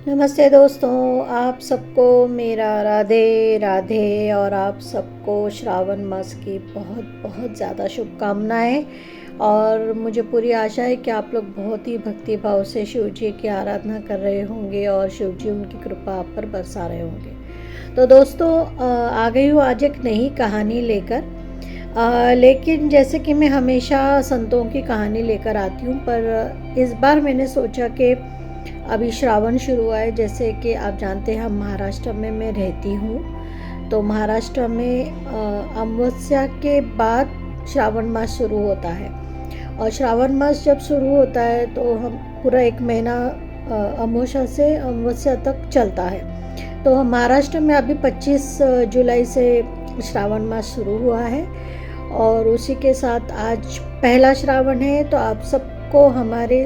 नमस्ते दोस्तों, आप सबको मेरा राधे राधे और आप सबको श्रावण मास की बहुत बहुत ज़्यादा शुभकामनाएं। और मुझे पूरी आशा है कि आप लोग बहुत ही भक्ति भाव से शिव जी की आराधना कर रहे होंगे और शिव जी उनकी कृपा आप पर बरसा रहे होंगे। तो दोस्तों, आ गई हूँ आज एक नई कहानी लेकर। लेकिन जैसे कि मैं हमेशा संतों की कहानी लेकर आती हूँ, पर इस बार मैंने सोचा कि अभी श्रावण शुरू हुआ है। जैसे कि आप जानते हैं, हम महाराष्ट्र में मैं रहती हूँ। तो महाराष्ट्र में अमावस्या के बाद श्रावण मास शुरू होता है। और श्रावण मास जब शुरू होता है तो हम पूरा एक महीना अमावस्या से अमावस्या तक चलता है। तो हम महाराष्ट्र में अभी 25 जुलाई से श्रावण मास शुरू हुआ है और उसी के साथ आज पहला श्रावण है। तो आप सबको हमारे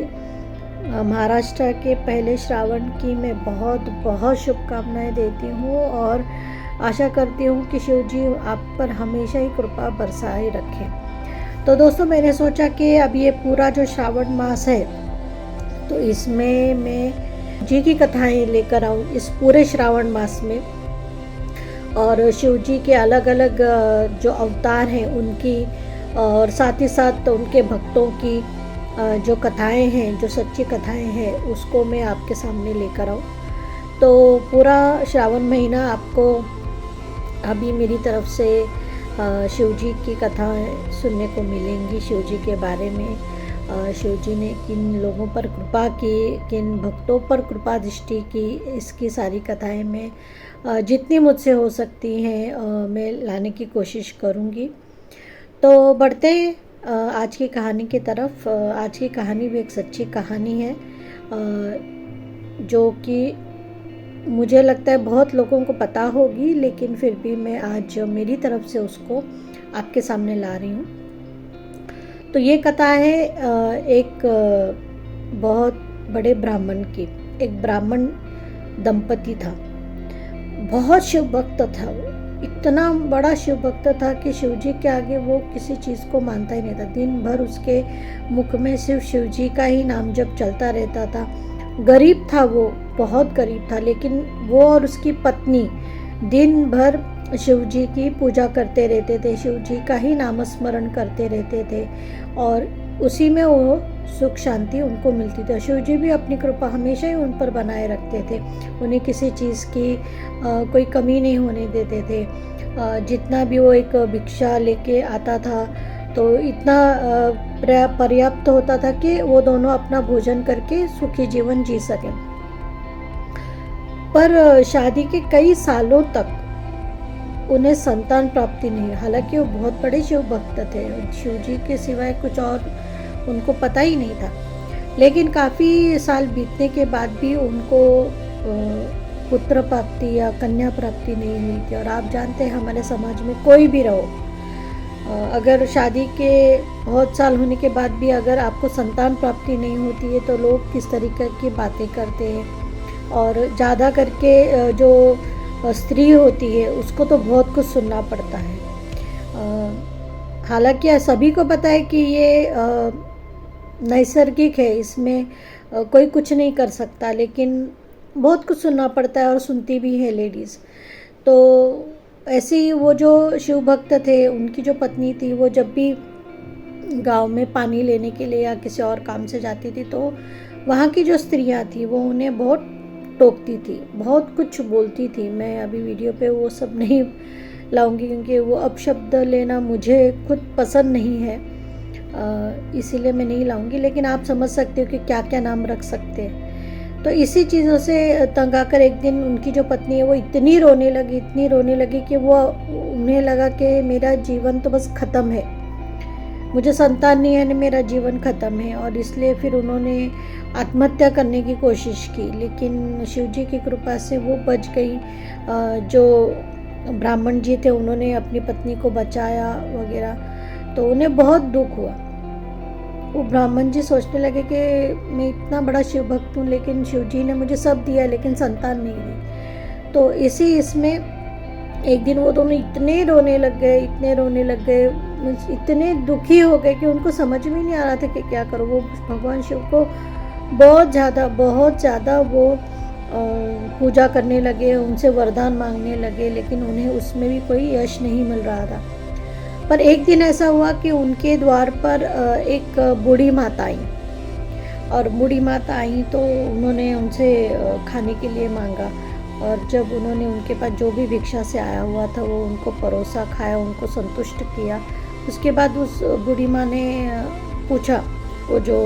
महाराष्ट्र के पहले श्रावण की मैं बहुत बहुत शुभकामनाएं देती हूँ और आशा करती हूँ कि शिव जी आप पर हमेशा ही कृपा बरसाए रखें। तो दोस्तों, मैंने सोचा कि अब ये पूरा जो श्रावण मास है तो इसमें मैं जी की कथाएं लेकर आऊँ इस पूरे श्रावण मास में। और शिव जी के अलग अलग जो अवतार हैं उनकी, और साथ ही साथ उनके भक्तों की जो कथाएं हैं, जो सच्ची कथाएं हैं, उसको मैं आपके सामने लेकर आऊँ। तो पूरा श्रावण महीना आपको अभी मेरी तरफ से शिव जी की कथाएं सुनने को मिलेंगी। शिव जी के बारे में शिव जी ने किन लोगों पर कृपा की, किन भक्तों पर कृपा दृष्टि की, इसकी सारी कथाएं मैं जितनी मुझसे हो सकती हैं मैं लाने की कोशिश करूँगी। तो बढ़ते आज की कहानी की तरफ। आज की कहानी भी एक सच्ची कहानी है जो कि मुझे लगता है बहुत लोगों को पता होगी, लेकिन फिर भी मैं आज मेरी तरफ से उसको आपके सामने ला रही हूँ। तो ये कथा है एक बहुत बड़े ब्राह्मण की। एक ब्राह्मण दंपति था, बहुत शिव भक्त था वो। इतना बड़ा शिव भक्त था कि शिव जी के आगे वो किसी चीज़ को मानता ही नहीं था। दिन भर उसके मुख में सिर्फ शिव जी का ही नाम जप चलता रहता था। गरीब था वो, बहुत गरीब था, लेकिन वो और उसकी पत्नी दिन भर शिव जी की पूजा करते रहते थे, शिव जी का ही नामस्मरण करते रहते थे और उसी में वो सुख शांति उनको मिलती थी। शिव जी भी अपनी कृपा हमेशा ही उन पर बनाए रखते थे। उन्हें किसी चीज़ की कोई कमी नहीं होने देते थे। जितना भी वो एक भिक्षा लेके आता था तो इतना पर्याप्त होता था कि वो दोनों अपना भोजन करके सुखी जीवन जी सकें। पर शादी के कई सालों तक उन्हें संतान प्राप्ति नहीं। हालांकि वो बहुत बड़े शिव भक्त थे, शिव जी के सिवाय कुछ और उनको पता ही नहीं था। लेकिन काफ़ी साल बीतने के बाद भी उनको पुत्र प्राप्ति या कन्या प्राप्ति नहीं हुई थी। और आप जानते हैं, हमारे समाज में कोई भी रहो, अगर शादी के बहुत साल होने के बाद भी अगर आपको संतान प्राप्ति नहीं होती है तो लोग किस तरीके की बातें करते हैं। और ज़्यादा करके जो स्त्री होती है उसको तो बहुत कुछ सुनना पड़ता है। हालांकि सभी को पता है कि ये नैसर्गिक है, इसमें कोई कुछ नहीं कर सकता, लेकिन बहुत कुछ सुनना पड़ता है और सुनती भी है लेडीज़। तो ऐसे ही वो जो शिव भक्त थे, उनकी जो पत्नी थी, वो जब भी गांव में पानी लेने के लिए या किसी और काम से जाती थी तो वहाँ की जो स्त्रियाँ थी वो उन्हें बहुत टोकती थी, बहुत कुछ बोलती थी। मैं अभी वीडियो पे वो सब नहीं लाऊंगी क्योंकि वो अपशब्द लेना मुझे खुद पसंद नहीं है, इसीलिए मैं नहीं लाऊंगी। लेकिन आप समझ सकते हो कि क्या क्या नाम रख सकते हैं। तो इसी चीज़ों से तंग आकर एक दिन उनकी जो पत्नी है वो इतनी रोने लगी कि वो उन्हें लगा कि मेरा जीवन तो बस ख़त्म है, मुझे संतान नहीं है, मेरा जीवन ख़त्म है। और इसलिए फिर उन्होंने आत्महत्या करने की कोशिश की, लेकिन शिव जी की कृपा से वो बच गई। जो ब्राह्मण जी थे उन्होंने अपनी पत्नी को बचाया वगैरह। तो उन्हें बहुत दुख हुआ। वो ब्राह्मण जी सोचने लगे कि मैं इतना बड़ा शिव भक्त हूँ, लेकिन शिव जी ने मुझे सब दिया लेकिन संतान नहीं दी। तो इसमें एक दिन वो दोनों इतने रोने लग गए, इतने दुखी हो गए कि उनको समझ में नहीं आ रहा था कि क्या करो। वो भगवान शिव को बहुत ज़्यादा वो पूजा करने लगे, उनसे वरदान मांगने लगे, लेकिन उन्हें उसमें भी कोई यश नहीं मिल रहा था। पर एक दिन ऐसा हुआ कि उनके द्वार पर एक बूढ़ी माता आई, और बूढ़ी माता आई तो उन्होंने उनसे खाने के लिए मांगा, और जब उन्होंने उनके पास जो भी भिक्षा से आया हुआ था वो उनको परोसा, खाया, उनको संतुष्ट किया। उसके बाद उस बूढ़ी माँ ने पूछा, वो जो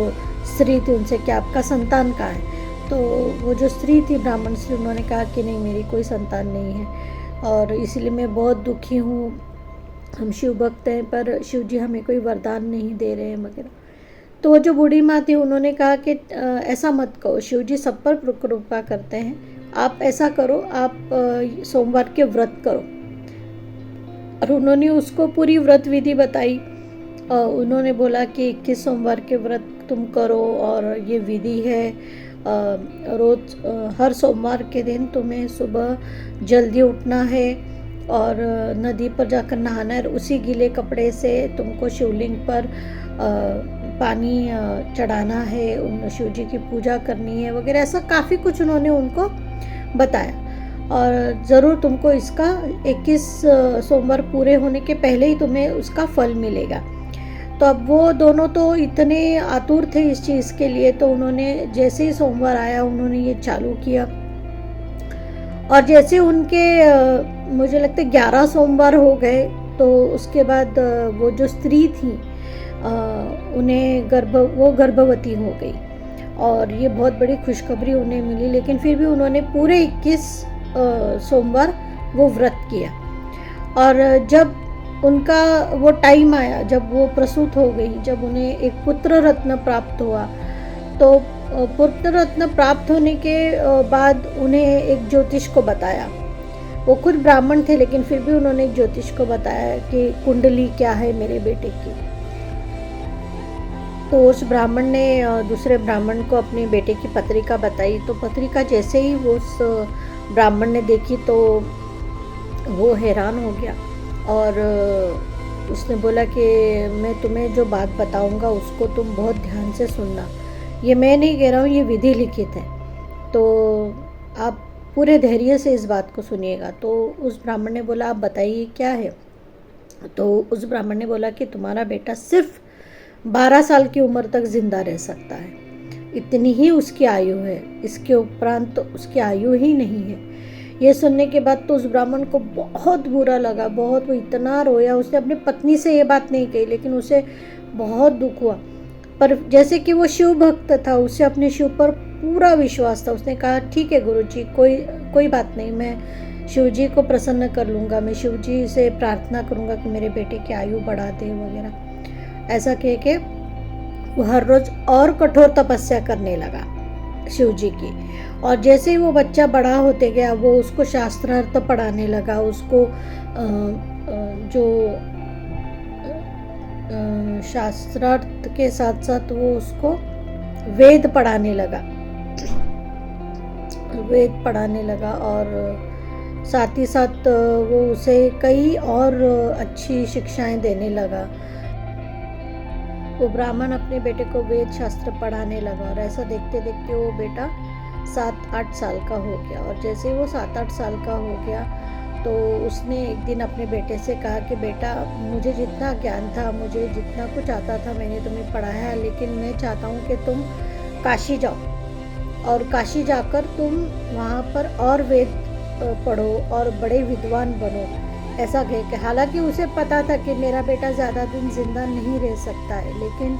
स्त्री थी उनसे, कि आपका संतान कहाँ है? तो वो जो स्त्री थी, ब्राह्मण स्त्री, उन्होंने कहा कि नहीं, मेरी कोई संतान नहीं है और इसलिए मैं बहुत दुखी हूँ, हम शिव भक्त हैं पर शिव जी हमें कोई वरदान नहीं दे रहे हैं वगैरह। तो वो जो बूढ़ी माँ थी उन्होंने कहा कि ऐसा मत कहो, शिव जी सब पर कृपा करते हैं, आप ऐसा करो, आप सोमवार के व्रत करो। और उन्होंने उसको पूरी व्रत विधि बताई। उन्होंने बोला कि 21 सोमवार के व्रत तुम करो, और ये विधि है, रोज़ हर सोमवार के दिन तुम्हें सुबह जल्दी उठना है और नदी पर जाकर नहाना है, उसी गीले कपड़े से तुमको शिवलिंग पर पानी चढ़ाना है, उन शिव जी की पूजा करनी है वगैरह। ऐसा काफ़ी कुछ उन्होंने उनको बताया, और ज़रूर तुमको इसका 21 सोमवार पूरे होने के पहले ही तुम्हें उसका फल मिलेगा। तो अब वो दोनों तो इतने आतुर थे इस चीज़ के लिए, तो उन्होंने जैसे ही सोमवार आया उन्होंने ये चालू किया, और जैसे उनके मुझे लगता है 11 सोमवार हो गए, तो उसके बाद वो जो स्त्री थी उन्हें वो गर्भवती हो गई, और ये बहुत बड़ी खुशखबरी उन्हें मिली। लेकिन फिर भी उन्होंने पूरे 21 सोमवार वो व्रत किया, और जब उनका वो टाइम आया, जब वो प्रसूत हो गई, जब उन्हें एक पुत्र रत्न प्राप्त हुआ, तो पुत्र रत्न प्राप्त होने के बाद उन्हें एक ज्योतिष को बताया। वो खुद ब्राह्मण थे लेकिन फिर भी उन्होंने एक ज्योतिष को बताया कि कुंडली क्या है मेरे बेटे की। तो उस ब्राह्मण ने दूसरे ब्राह्मण को अपने बेटे की पत्रिका बताई। तो पत्रिका जैसे ही वो उस ब्राह्मण ने देखी तो वो हैरान हो गया, और उसने बोला कि मैं तुम्हें जो बात बताऊंगा उसको तुम बहुत ध्यान से सुनना, ये मैं नहीं कह रहा हूँ, ये विधि लिखित है, तो आप पूरे धैर्य से इस बात को सुनिएगा। तो उस ब्राह्मण ने बोला, आप बताइए क्या है? तो उस ब्राह्मण ने बोला कि तुम्हारा बेटा सिर्फ 12 साल की उम्र तक जिंदा रह सकता है, इतनी ही उसकी आयु है, इसके उपरांत तो उसकी आयु ही नहीं है। ये सुनने के बाद तो उस ब्राह्मण को बहुत बुरा लगा, बहुत, वो इतना रोया। उसने अपनी पत्नी से ये बात नहीं कही, लेकिन उसे बहुत दुख हुआ। पर जैसे कि वो शिव भक्त था, उसे अपने शिव पर पूरा विश्वास था। उसने कहा, ठीक है गुरुजी, कोई बात नहीं, मैं शिव जी को प्रसन्न कर लूँगा, मैं शिव जी से प्रार्थना करूँगा कि मेरे बेटे की आयु बढ़ा दे वगैरह। ऐसा कह के वो हर रोज़ और कठोर तपस्या करने लगा शिव जी की। और जैसे ही वो बच्चा बड़ा होते गया, वो उसको शास्त्रार्थ पढ़ाने लगा, उसको जो शास्त्रार्थ के साथ साथ वो उसको वेद पढ़ाने लगा, और साथ ही साथ वो उसे कई और अच्छी शिक्षाएं देने लगा। वो ब्राह्मण अपने बेटे को वेद शास्त्र पढ़ाने लगा, और ऐसा देखते देखते वो बेटा 7-8 साल का हो गया। और जैसे ही वो 7-8 साल का हो गया तो उसने एक दिन अपने बेटे से कहा कि बेटा, मुझे जितना ज्ञान था, मुझे जितना कुछ आता था, मैंने तुम्हें पढ़ाया, लेकिन मैं चाहता हूँ कि तुम काशी जाओ, और काशी जाकर तुम वहाँ पर और वेद पढ़ो और बड़े विद्वान बनो। ऐसा कह के, हालांकि उसे पता था कि मेरा बेटा ज़्यादा दिन जिंदा नहीं रह सकता है, लेकिन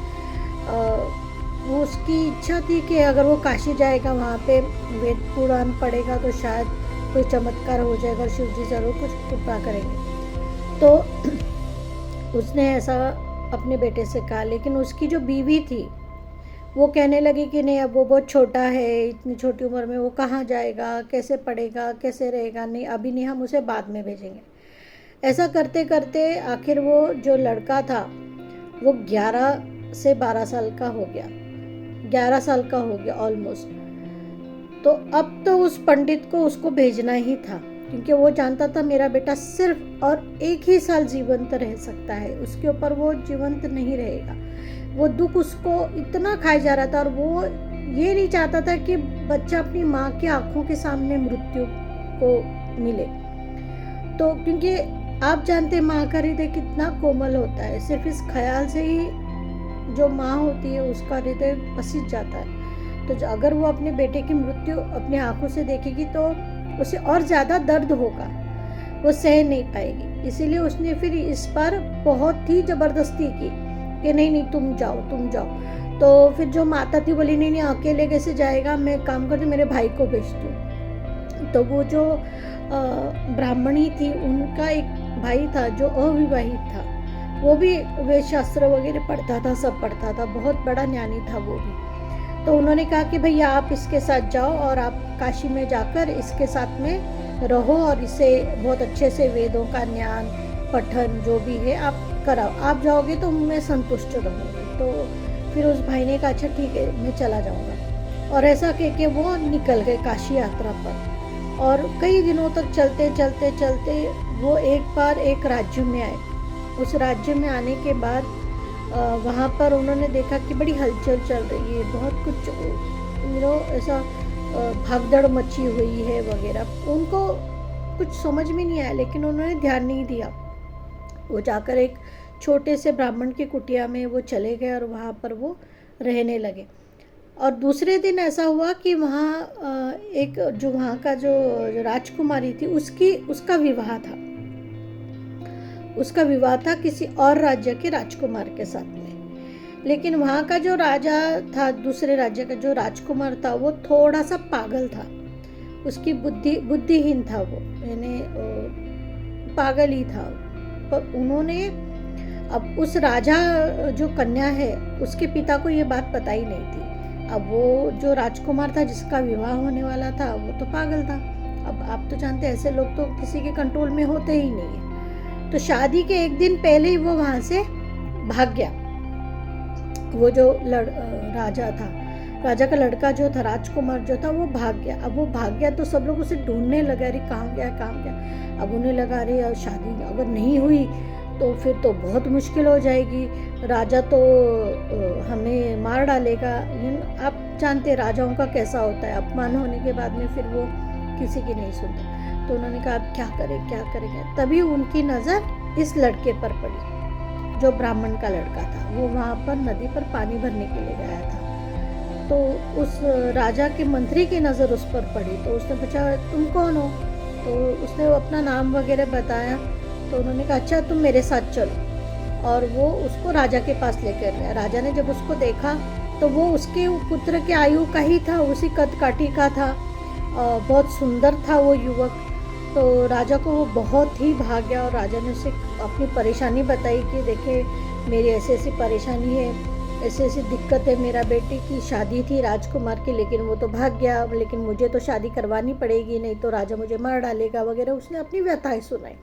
वो उसकी इच्छा थी कि अगर वो काशी जाएगा, वहाँ पे वेद पुराण पढ़ेगा तो शायद कोई चमत्कार हो जाएगा और शिव जी ज़रूर कुछ कृपा करेंगे। तो उसने ऐसा अपने बेटे से कहा, लेकिन उसकी जो बीवी थी वो कहने लगी कि नहीं, अब वो बहुत छोटा है, इतनी छोटी उम्र में वो कहाँ जाएगा, कैसे पढ़ेगा, कैसे रहेगा, नहीं अभी नहीं, हम उसे बाद में भेजेंगे। ऐसा करते करते आखिर वो जो लड़का था वो 11 से 12 साल का हो गया, 11 साल का हो गया ऑलमोस्ट। तो अब तो उस पंडित को उसको भेजना ही था, क्योंकि वो जानता था मेरा बेटा सिर्फ और 1 ही साल जीवंत रह सकता है, उसके ऊपर वो जीवंत नहीं रहेगा। वो दुख उसको इतना खाए जा रहा था, और वो ये नहीं चाहता था कि बच्चा अपनी माँ की आंखों के सामने मृत्यु को मिले। तो क्योंकि आप जानते हैं माँ का हृदय कितना कोमल होता है, सिर्फ इस ख्याल से ही जो माँ होती है उसका हृदय पसीज जाता है। तो अगर वो अपने बेटे की मृत्यु अपनी आंखों से देखेगी तो उसे और ज़्यादा दर्द होगा, वो सह नहीं पाएगी। इसीलिए उसने फिर इस पर बहुत ही ज़बरदस्ती की कि नहीं नहीं तुम जाओ। तो फिर जो माता थी बोली नहीं नहीं अकेले कैसे जाएगा, मैं काम करती मेरे भाई को भेजती हूँ। तो वो जो ब्राह्मणी थी उनका एक भाई था जो अविवाहित था, वो भी वेद शास्त्र वगैरह पढ़ता था, सब पढ़ता था, बहुत बड़ा ज्ञानी था वो भी। तो उन्होंने कहा कि भैया आप इसके साथ जाओ और आप काशी में जाकर इसके साथ में रहो और इसे बहुत अच्छे से वेदों का ज्ञान पठन जो भी है आप कराओ, आप जाओगे तो मैं संतुष्ट रहूँगी। तो फिर उस भाई ने कहा अच्छा ठीक है मैं चला जाऊँगा, और ऐसा कह के वो निकल गए काशी यात्रा पर। और कई दिनों तक चलते वो एक बार एक राज्य में आए। उस राज्य में आने के बाद वहाँ पर उन्होंने देखा कि बड़ी हलचल चल रही है, बहुत कुछ ऐसा भागदड़ मची हुई है वगैरह। उनको कुछ समझ में नहीं आया, लेकिन उन्होंने ध्यान नहीं दिया। वो जाकर एक छोटे से ब्राह्मण की कुटिया में वो चले गए और वहाँ पर वो रहने लगे। और दूसरे दिन ऐसा हुआ कि वहाँ एक जो वहाँ का जो राजकुमारी थी उसका विवाह था किसी और राज्य के राजकुमार के साथ में। लेकिन वहाँ का जो राजा था, दूसरे राज्य का जो राजकुमार था, वो थोड़ा सा पागल था, उसकी बुद्धिहीन था, वो यानी पागल ही था। पर उन्होंने अब उस राजा जो कन्या है उसके पिता को ये बात पता ही नहीं थी। अब वो जो राजकुमार था जिसका विवाह होने वाला था वो तो पागल था। अब आप तो जानते हैं ऐसे लोग तो किसी के कंट्रोल में होते ही नहीं है। तो शादी के एक दिन पहले ही वो वहाँ से भाग गया। वो जो राजा का लड़का जो था, राजकुमार जो था, वो भाग गया। अब वो भाग गया तो सब लोग उसे ढूंढने लगे, अरे कहाँ गया। अब उन्हें लगा अरे अब शादी अगर नहीं हुई तो फिर तो बहुत मुश्किल हो जाएगी, राजा तो हमें मार डालेगा। आप जानते राजाओं का कैसा होता है, अपमान होने के बाद में फिर वो किसी की नहीं सुनते। तो उन्होंने कहा अब क्या करें। तभी उनकी नज़र इस लड़के पर पड़ी जो ब्राह्मण का लड़का था। वो वहाँ पर नदी पर पानी भरने के लिए गया था। तो उस राजा के मंत्री की नज़र उस पर पड़ी। तो उसने पूछा तुम कौन हो? तो उसने अपना नाम वगैरह बताया। तो उन्होंने कहा अच्छा तुम मेरे साथ चलो। और वो उसको राजा के पास लेकर गया। राजा ने जब उसको देखा तो वो उसके पुत्र के आयु का ही था, उसी कद काठी का था, बहुत सुंदर था वो युवक। तो राजा को वो बहुत ही भाग गया और राजा ने उसे अपनी परेशानी बताई कि देखे मेरी ऐसी परेशानी है, ऐसी दिक्कत है, मेरा बेटे की शादी थी राजकुमार की, लेकिन वो तो भाग गया, लेकिन मुझे तो शादी करवानी पड़ेगी, नहीं तो राजा मुझे मार डालेगा वगैरह। उसने अपनी व्यथाएं सुनाई।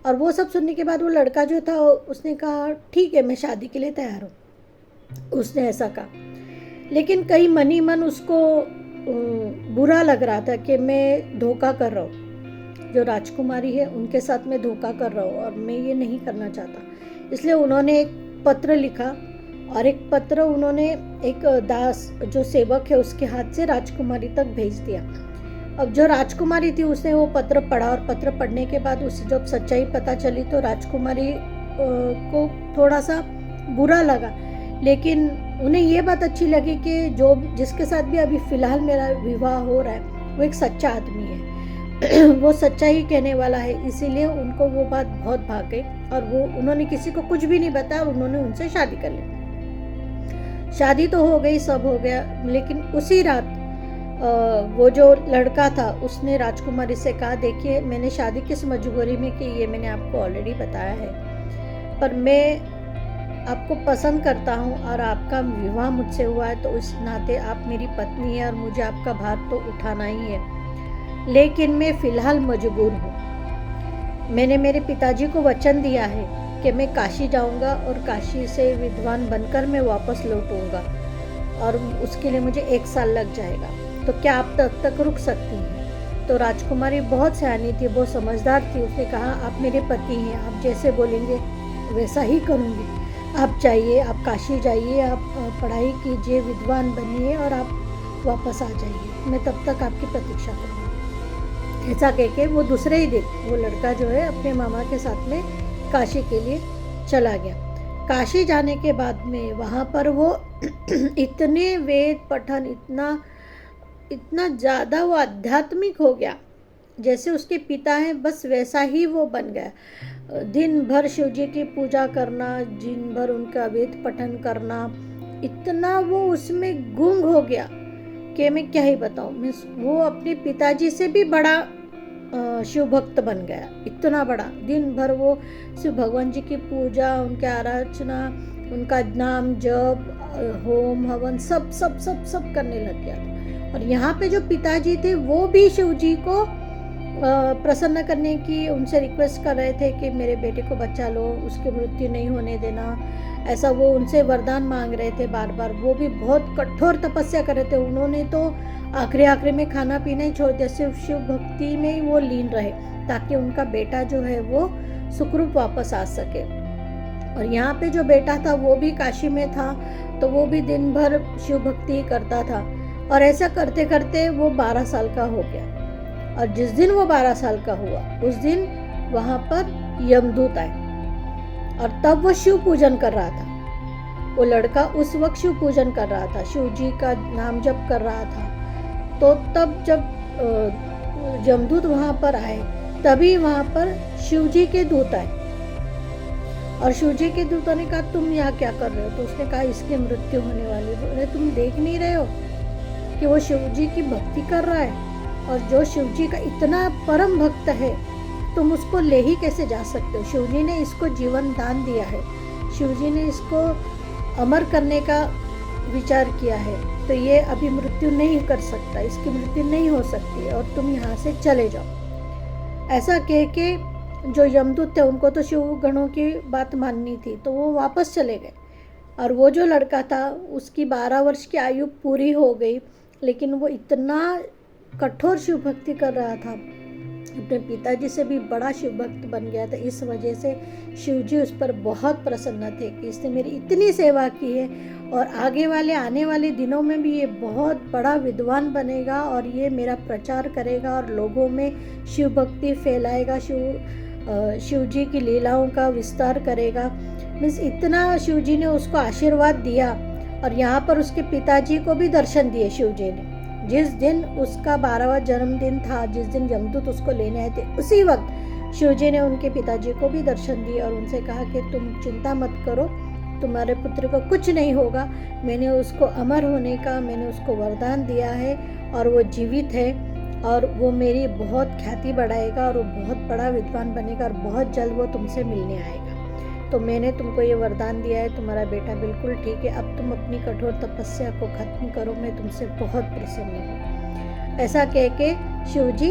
और वो सब सुनने के बाद वो लड़का जो था उसने कहा ठीक है मैं शादी के लिए तैयार हूँ, उसने ऐसा कहा। लेकिन कई मनी मन उसको बुरा लग रहा था कि मैं धोखा कर रहा हूँ, जो राजकुमारी है उनके साथ मैं धोखा कर रहा हूँ और मैं ये नहीं करना चाहता। इसलिए उन्होंने एक पत्र लिखा और एक पत्र उन्होंने एक दास जो सेवक है उसके हाथ से राजकुमारी तक भेज दिया। अब जो राजकुमारी थी उसने वो पत्र पढ़ा और पत्र पढ़ने के बाद उसे जब सच्चाई पता चली तो राजकुमारी को थोड़ा सा बुरा लगा, लेकिन उन्हें ये बात अच्छी लगी कि जो जिसके साथ भी अभी फ़िलहाल मेरा विवाह हो रहा है वो एक सच्चा आदमी है वो सच्चा ही कहने वाला है। इसीलिए उनको वो बात बहुत भाग गई और वो उन्होंने किसी को कुछ भी नहीं बताया और उन्होंने उनसे शादी कर ली। शादी तो हो गई, सब हो गया, लेकिन उसी रात वो जो लड़का था उसने राजकुमारी से कहा देखिए मैंने शादी किस मजबूरी में की ये मैंने आपको ऑलरेडी बताया है, पर मैं आपको पसंद करता हूँ और आपका विवाह मुझसे हुआ है तो उस नाते आप मेरी पत्नी है और मुझे आपका भार तो उठाना ही है, लेकिन मैं फ़िलहाल मजबूर हूँ। मैंने मेरे पिताजी को वचन दिया है कि मैं काशी जाऊँगा और काशी से विद्वान बनकर मैं वापस लौटूँगा और उसके लिए मुझे 1 साल लग जाएगा, तो क्या आप तक रुक सकती हैं? तो राजकुमारी बहुत सियानी थी, बहुत समझदार थी। उसने कहा आप मेरे पति हैं, आप जैसे बोलेंगे वैसा ही करूँगी। आप जाइए, आप काशी जाइए, आप पढ़ाई कीजिए, विद्वान बनिए और आप वापस आ जाइए, मैं तब तक आपकी प्रतीक्षा करूँगा। ऐसा कह के वो दूसरे ही दिन वो लड़का जो है अपने मामा के साथ में काशी के लिए चला गया। काशी जाने के बाद में वहाँ पर वो इतने वेद पठन, इतना ज़्यादा वो आध्यात्मिक हो गया, जैसे उसके पिता हैं बस वैसा ही वो बन गया। दिन भर शिव जी की पूजा करना, दिन भर उनका वेद पठन करना, इतना वो उसमें गुंग हो गया कि मैं क्या ही बताऊँ। मीन्स वो अपने पिताजी से भी बड़ा शिव भक्त बन गया, इतना बड़ा। दिन भर वो शिव भगवान जी की पूजा, उनके आराधना, उनका नाम जप, होम हवन सब सब सब सब करने लग गया था। और यहाँ पे जो पिताजी थे वो भी शिव जी को प्रसन्न करने की उनसे रिक्वेस्ट कर रहे थे कि मेरे बेटे को बचा लो, उसकी मृत्यु नहीं होने देना, ऐसा वो उनसे वरदान मांग रहे थे बार बार। वो भी बहुत कठोर तपस्या कर रहे थे। उन्होंने तो आखिरी में खाना पीना ही छोड़ दिया, सिर्फ शिव भक्ति में ही वो लीन रहे ताकि उनका बेटा जो है वो सुखरूप वापस आ सके। और यहाँ पे जो बेटा था वो भी काशी में था, तो वो भी दिन भर शिव भक्ति करता था। और ऐसा करते करते वो 12 साल का हो गया। और जिस दिन वो 12 साल का हुआ उस दिन वहाँ पर यमदूत आए और तब वो शिव पूजन कर रहा था। वो लड़का उस वक्त शिव पूजन कर रहा था, शिव जी का नाम जप कर रहा था। तो तब जब यमदूत वहाँ पर आए तभी वहाँ पर शिव जी के दूत आए। और शिव जी के दूतों ने कहा तुम यहाँ क्या कर रहे हो? तो उसने कहा इसकी मृत्यु होने वाली है। बोले तुम देख नहीं रहे हो कि वो शिव जी की भक्ति कर रहा है? और जो शिव जी का इतना परम भक्त है तुम उसको ले ही कैसे जा सकते हो? शिव जी ने इसको जीवन दान दिया है, शिव जी ने इसको अमर करने का विचार किया है, तो ये अभी मृत्यु नहीं कर सकता, इसकी मृत्यु नहीं हो सकती और तुम यहाँ से चले जाओ। ऐसा कह के जो यमदूत थे उनको तो शिव गणों की बात माननी थी, तो वो वापस चले गए। और वो जो लड़का था उसकी 12 वर्ष की आयु पूरी हो गई, लेकिन वो इतना कठोर शिव भक्ति कर रहा था, अपने पिताजी से भी बड़ा शिव भक्त बन गया था। इस वजह से शिव जी उस पर बहुत प्रसन्न थे कि इसने मेरी इतनी सेवा की है और आने वाले दिनों में भी ये बहुत बड़ा विद्वान बनेगा और ये मेरा प्रचार करेगा और लोगों में शिव भक्ति फैलाएगा, शिव जी की लीलाओं का विस्तार करेगा। मीन्स इतना शिव जी ने उसको आशीर्वाद दिया। और यहाँ पर उसके पिताजी को भी दर्शन दिए शिव जी ने। जिस दिन उसका 12वां जन्मदिन था, जिस दिन यमदूत उसको लेने आए थे, उसी वक्त शिव जी ने उनके पिताजी को भी दर्शन दिए और उनसे कहा कि तुम चिंता मत करो, तुम्हारे पुत्र को कुछ नहीं होगा, मैंने उसको अमर होने का मैंने उसको वरदान दिया है और वो जीवित है और वो मेरी बहुत ख्याति बढ़ाएगा और वो बहुत बड़ा विद्वान बनेगा और बहुत जल्द वो तुमसे मिलने आएगा। तो मैंने तुमको ये वरदान दिया है, तुम्हारा बेटा बिल्कुल ठीक है, अब तुम अपनी कठोर तपस्या को खत्म करो, मैं तुमसे बहुत प्रसन्न हूँ। ऐसा कह के शिव जी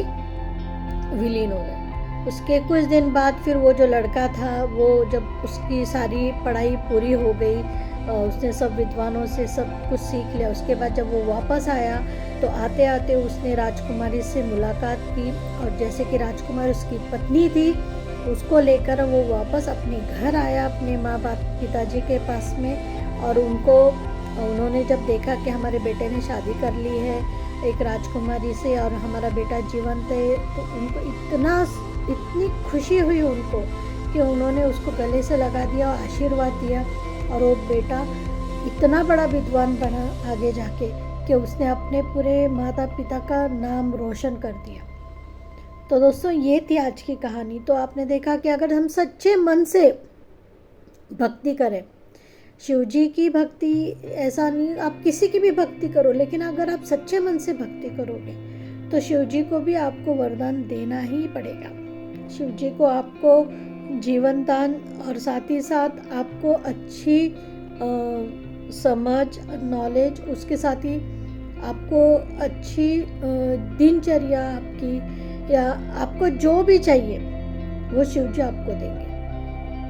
विलीन हो गए। उसके कुछ दिन बाद फिर वो जो लड़का था वो जब उसकी सारी पढ़ाई पूरी हो गई, उसने सब विद्वानों से सब कुछ सीख लिया, उसके बाद जब वो वापस आया तो आते आते उसने राजकुमारी से मुलाकात की और जैसे कि राजकुमारी उसकी पत्नी थी उसको लेकर वो वापस अपने घर आया, अपने माँ बाप पिताजी के पास में। और उन्होंने जब देखा कि हमारे बेटे ने शादी कर ली है एक राजकुमारी से और हमारा बेटा जीवंत है, तो उनको इतनी खुशी हुई उनको कि उन्होंने उसको गले से लगा दिया और आशीर्वाद दिया। और वो बेटा इतना बड़ा विद्वान बना आगे जाके कि उसने अपने पूरे माता पिता का नाम रोशन कर दिया। तो दोस्तों ये थी आज की कहानी। तो आपने देखा कि अगर हम सच्चे मन से भक्ति करें, शिव जी की भक्ति, ऐसा नहीं आप किसी की भी भक्ति करो, लेकिन अगर आप सच्चे मन से भक्ति करोगे तो शिव जी को भी आपको वरदान देना ही पड़ेगा। शिव जी को आपको जीवन दान और साथ ही साथ आपको अच्छी समझ, नॉलेज, उसके साथ ही आपको अच्छी दिनचर्या आपकी, या आपको जो भी चाहिए वो शिव जी आपको देंगे।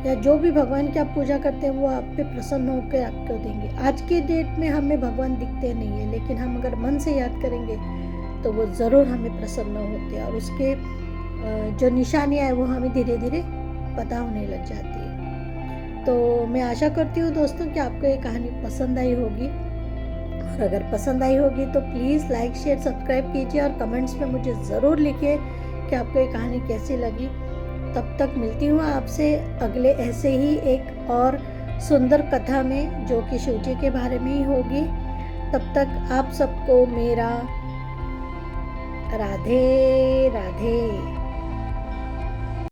या जो भी भगवान की आप पूजा करते हैं वो आप पे प्रसन्न होकर आपको देंगे। आज के डेट में हमें भगवान दिखते नहीं है, लेकिन हम अगर मन से याद करेंगे तो वो ज़रूर हमें प्रसन्न होते हैं और उसके जो निशानियाँ हैं वो हमें धीरे धीरे पता होने लग जाती है। तो मैं आशा करती हूँ दोस्तों कि आपको ये कहानी पसंद आई होगी और अगर पसंद आई होगी तो प्लीज़ लाइक शेयर सब्सक्राइब कीजिए और कमेंट्स में मुझे ज़रूर लिखिए कि आपको ये कहानी कैसी लगी। तब तक मिलती हूँ आपसे अगले ऐसे ही एक और सुंदर कथा में, जो कि शिव जी के बारे में ही होगी। तब तक आप सबको मेरा राधे राधे।